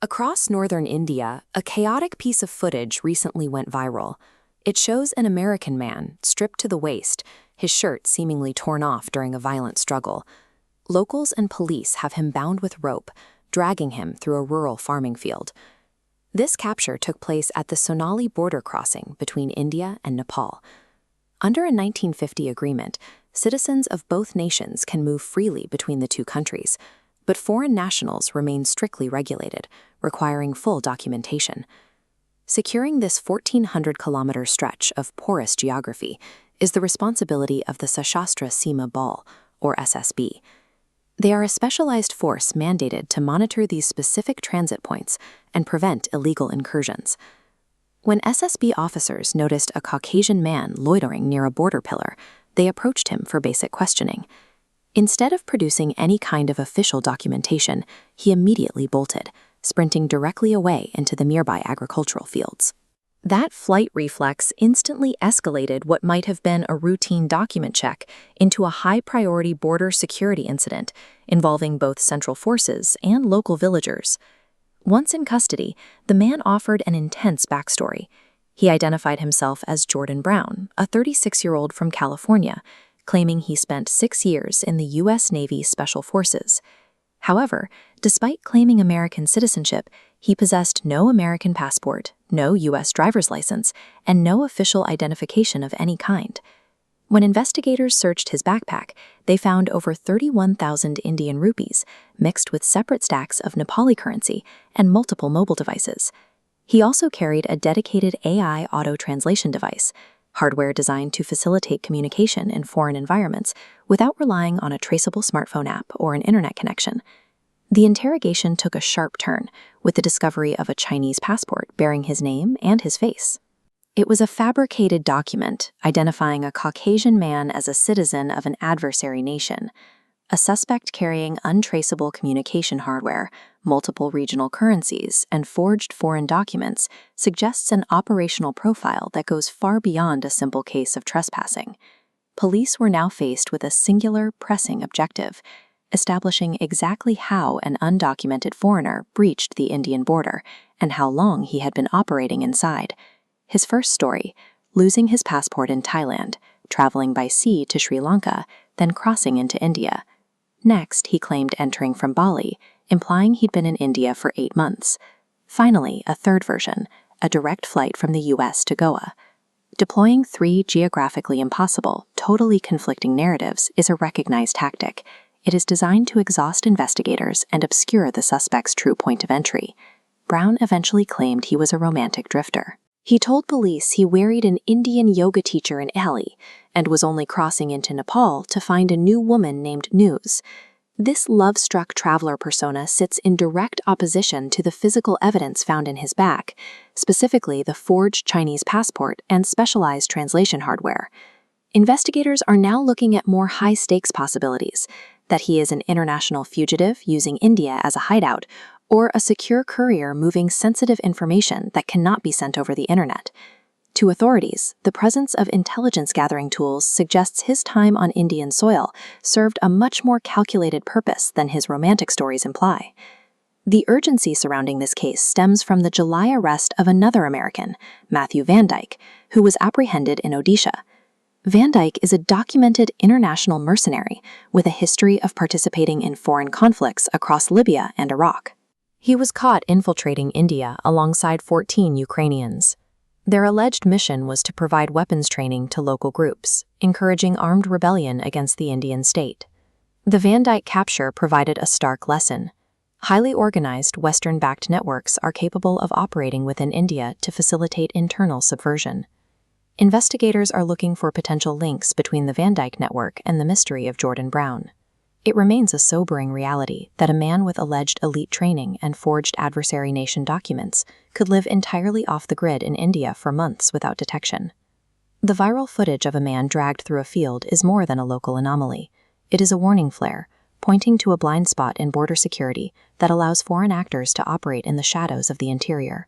Across northern India, a chaotic piece of footage recently went viral. It shows an American man, stripped to the waist, his shirt seemingly torn off during a violent struggle. Locals and police have him bound with rope, dragging him through a rural farming field. This capture took place at the Sonali border crossing between India and Nepal. Under a 1950 agreement, citizens of both nations can move freely between the two countries, but foreign nationals remain strictly regulated, requiring full documentation. Securing this 1,400-kilometer stretch of porous geography is the responsibility of the Sashastra Seema Bal, or SSB. They are a specialized force mandated to monitor these specific transit points and prevent illegal incursions. When SSB officers noticed a Caucasian man loitering near a border pillar, they approached him for basic questioning. Instead of producing any kind of official documentation, he immediately bolted, sprinting directly away into the nearby agricultural fields. That flight reflex instantly escalated what might have been a routine document check into a high-priority border security incident involving both central forces and local villagers. Once in custody, the man offered an intense backstory. He identified himself as Jordan Brown, a 36-year-old from California, claiming he spent 6 years in the U.S. Navy Special Forces. However, despite claiming American citizenship, he possessed no American passport, no U.S. driver's license, and no official identification of any kind. When investigators searched his backpack, they found over 31,000 Indian rupees, mixed with separate stacks of Nepali currency and multiple mobile devices. He also carried a dedicated AI auto-translation device, hardware designed to facilitate communication in foreign environments without relying on a traceable smartphone app or an internet connection. The interrogation took a sharp turn with the discovery of a Chinese passport bearing his name and his face. It was a fabricated document identifying a Caucasian man as a citizen of an adversary nation. A suspect carrying untraceable communication hardware, multiple regional currencies, and forged foreign documents suggests an operational profile that goes far beyond a simple case of trespassing. Police were now faced with a singular, pressing objective: establishing exactly how an undocumented foreigner breached the Indian border and how long he had been operating inside. His first story, losing his passport in Thailand, traveling by sea to Sri Lanka, then crossing into India. Next, he claimed entering from Bali, implying he'd been in India for 8 months. Finally, a third version, a direct flight from the U.S. to Goa. Deploying 3 geographically impossible, totally conflicting narratives is a recognized tactic. It is designed to exhaust investigators and obscure the suspect's true point of entry. Brown eventually claimed he was a romantic drifter. He told police he married an Indian yoga teacher in Delhi and was only crossing into Nepal to find a new woman named News. This love-struck traveler persona sits in direct opposition to the physical evidence found in his bag, specifically the forged Chinese passport and specialized translation hardware. Investigators are now looking at more high-stakes possibilities: that he is an international fugitive using India as a hideout, or a secure courier moving sensitive information that cannot be sent over the internet. To authorities, the presence of intelligence-gathering tools suggests his time on Indian soil served a much more calculated purpose than his romantic stories imply. The urgency surrounding this case stems from the July arrest of another American, Matthew Van Dyke, who was apprehended in Odisha. Van Dyke is a documented international mercenary with a history of participating in foreign conflicts across Libya and Iraq. He was caught infiltrating India alongside 14 Ukrainians. Their alleged mission was to provide weapons training to local groups, encouraging armed rebellion against the Indian state. The Van Dyke capture provided a stark lesson. Highly organized Western-backed networks are capable of operating within India to facilitate internal subversion. Investigators are looking for potential links between the Van Dyke network and the mystery of Jordan Brown. It remains a sobering reality that a man with alleged elite training and forged adversary nation documents could live entirely off the grid in India for months without detection. The viral footage of a man dragged through a field is more than a local anomaly. It is a warning flare, pointing to a blind spot in border security that allows foreign actors to operate in the shadows of the interior.